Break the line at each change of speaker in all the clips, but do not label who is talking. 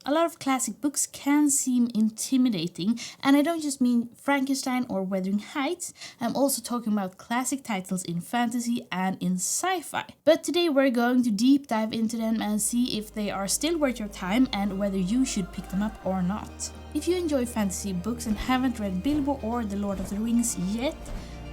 A lot of classic books can seem intimidating, and I don't just mean Frankenstein or Wuthering Heights, I'm also talking about classic titles in fantasy and in sci-fi. But today we're going to deep dive into them and see if they are still worth your time and whether you should pick them up or not. If you enjoy fantasy books and haven't read Bilbo or The Lord of the Rings yet,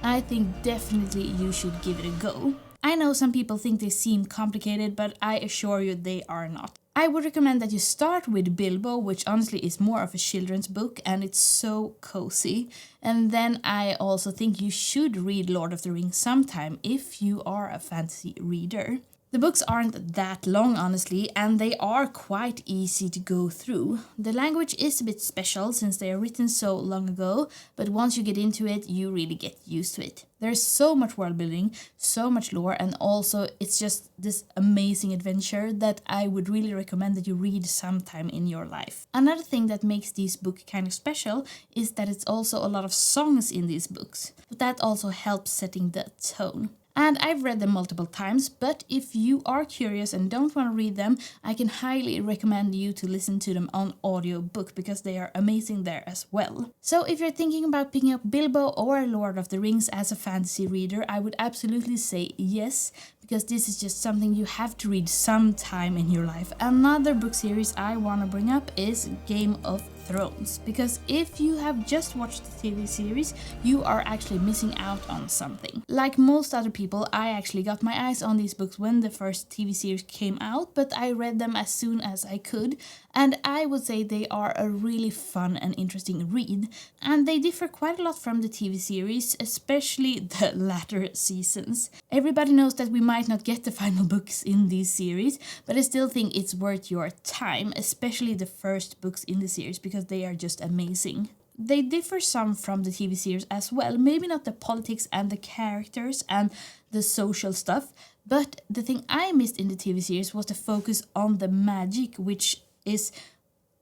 I think definitely you should give it a go. I know some people think they seem complicated, but I assure you they are not. I would recommend that you start with Bilbo, which honestly is more of a children's book and it's so cozy. And then I also think you should read Lord of the Rings sometime if you are a fantasy reader. The books aren't that long, honestly, and they are quite easy to go through. The language is a bit special since they are written so long ago, but once you get into it, you really get used to it. There's so much world building, so much lore, and also it's just this amazing adventure that I would really recommend that you read sometime in your life. Another thing that makes these books kind of special is that it's also a lot of songs in these books, but that also helps setting the tone. And I've read them multiple times, but if you are curious and don't want to read them, I can highly recommend you to listen to them on audiobook because they are amazing there as well. So if you're thinking about picking up Bilbo or Lord of the Rings as a fantasy reader, I would absolutely say yes, because this is just something you have to read sometime in your life. Another book series I want to bring up is Game of Thrones, because if you have just watched the TV series, you are actually missing out on something. Like most other people, I actually got my eyes on these books when the first TV series came out, but I read them as soon as I could, and I would say they are a really fun and interesting read. And they differ quite a lot from the TV series, especially the latter seasons. Everybody knows that we might not get the final books in these series, but I still think it's worth your time, especially the first books in the series, because they are just amazing. They differ some from the TV series as well, maybe not the politics and the characters and the social stuff, but the thing I missed in the TV series was the focus on the magic, which is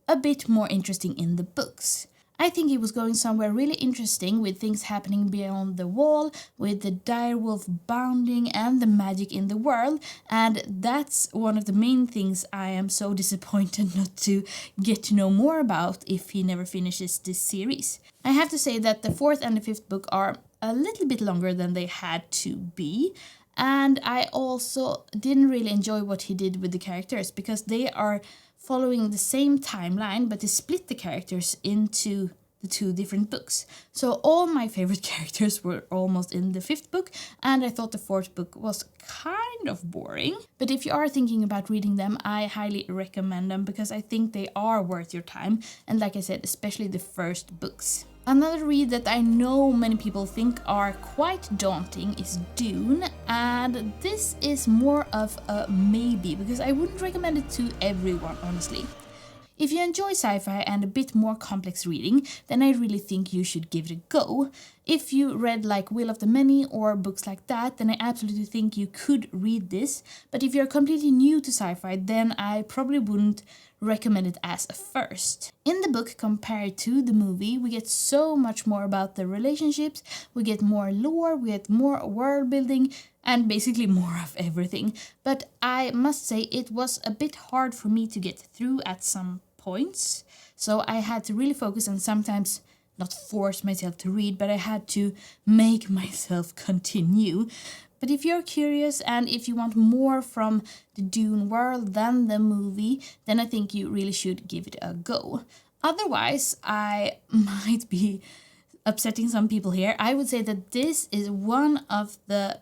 a bit more interesting in the books. I think it was going somewhere really interesting with things happening beyond the wall, with the direwolf bounding and the magic in the world, and that's one of the main things I am so disappointed not to get to know more about if he never finishes this series. I have to say that the fourth and the fifth book are a little bit longer than they had to be, and I also didn't really enjoy what he did with the characters because they are following the same timeline, but they split the characters into the two different books. So all my favorite characters were almost in the fifth book, and I thought the fourth book was kind of boring. But if you are thinking about reading them, I highly recommend them because I think they are worth your time, and like I said, especially the first books. Another read that I know many people think are quite daunting is Dune, and this is more of a maybe because I wouldn't recommend it to everyone, honestly. If you enjoy sci-fi and a bit more complex reading, then I really think you should give it a go. If you read like Will of the Many or books like that, then I absolutely think you could read this. But if you're completely new to sci-fi, then I probably wouldn't recommend it as a first. In the book compared to the movie, we get so much more about the relationships, we get more lore, we get more world building, and basically more of everything. But I must say it was a bit hard for me to get through at some points, so I had to really focus and sometimes not force myself to read, but I had to make myself continue. But if you're curious and if you want more from the Dune world than the movie, then I think you really should give it a go. Otherwise, I might be upsetting some people here. I would say that this is one of the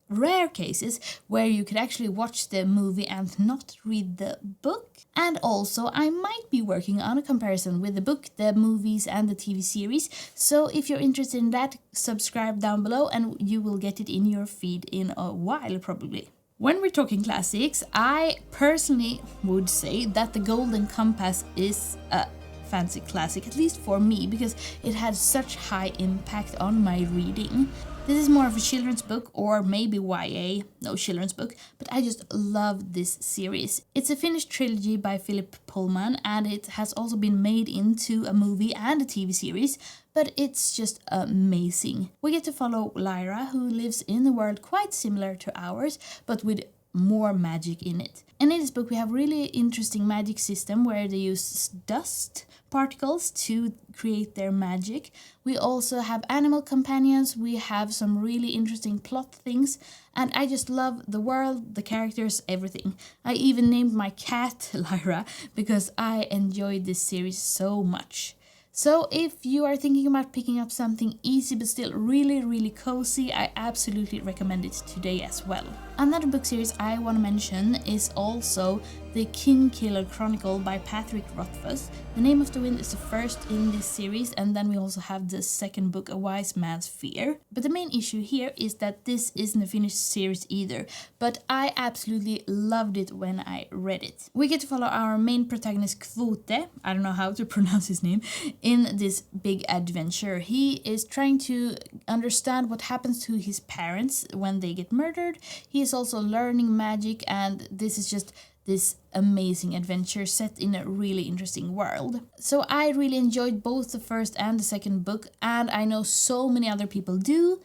rare cases where you could actually watch the movie and not read the book. And also, I might be working on a comparison with the book, the movies, and the TV series. So if you're interested in that, subscribe down below and you will get it in your feed in a while, probably. When we're talking classics, I personally would say that The Golden Compass is a fancy classic, at least for me, because it had such high impact on my reading. This is more of a children's book, or maybe YA, no children's book, but I just love this series. It's a finished trilogy by Philip Pullman, and it has also been made into a movie and a TV series, but it's just amazing. We get to follow Lyra, who lives in a world quite similar to ours, but with more magic in it. And in this book we have really interesting magic system where they use dust particles to create their magic. We also have animal companions, we have some really interesting plot things, and I just love the world, the characters, everything. I even named my cat Lyra because I enjoyed this series so much. So if you are thinking about picking up something easy but still really cozy, I absolutely recommend it today as well. Another book series I want to mention is also The Kingkiller Chronicle by Patrick Rothfuss. The Name of the Wind is the first in this series, and then we also have the second book, A Wise Man's Fear. But the main issue here is that this isn't a finished series either, but I absolutely loved it when I read it. We get to follow our main protagonist Kvote, I don't know how to pronounce his name, in this big adventure. He is trying to understand what happens to his parents when they get murdered. He is also learning magic, and this is just this amazing adventure set in a really interesting world. So I really enjoyed both the first and the second book, and I know so many other people do,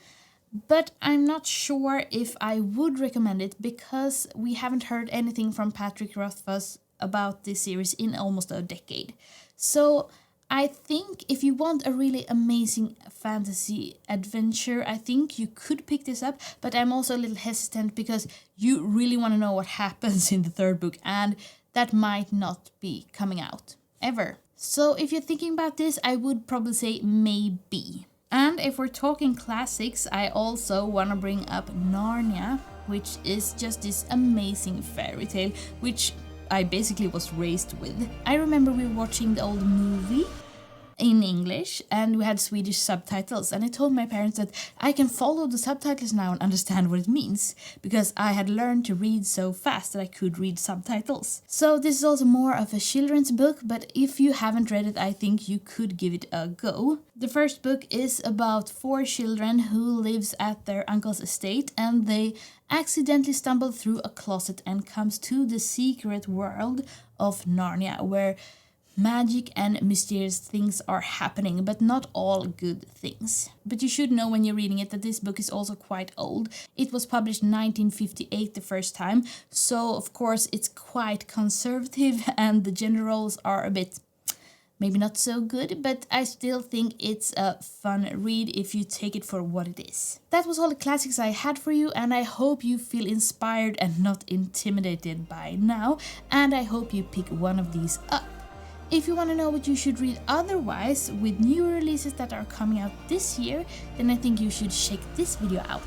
but I'm not sure if I would recommend it because we haven't heard anything from Patrick Rothfuss about this series in almost a decade. So I think if you want a really amazing fantasy adventure, I think you could pick this up, but I'm also a little hesitant because you really want to know what happens in the third book, and that might not be coming out ever. So if you're thinking about this, I would probably say maybe. And if we're talking classics, I also want to bring up Narnia, which is just this amazing fairy tale, which I basically was raised with. I remember we were watching the old movie in English and we had Swedish subtitles, and I told my parents that I can follow the subtitles now and understand what it means because I had learned to read so fast that I could read subtitles. So this is also more of a children's book, but if you haven't read it, I think you could give it a go. The first book is about 4 children who lives at their uncle's estate, and they accidentally stumble through a closet and comes to the secret world of Narnia, where magic and mysterious things are happening, but not all good things. But you should know when you're reading it that this book is also quite old. It was published in 1958 the first time, so of course it's quite conservative and the gender roles are a bit maybe not so good, but I still think it's a fun read if you take it for what it is. That was all the classics I had for you, and I hope you feel inspired and not intimidated by now, and I hope you pick one of these up. If you want to know what you should read otherwise with new releases that are coming out this year, then I think you should check this video out.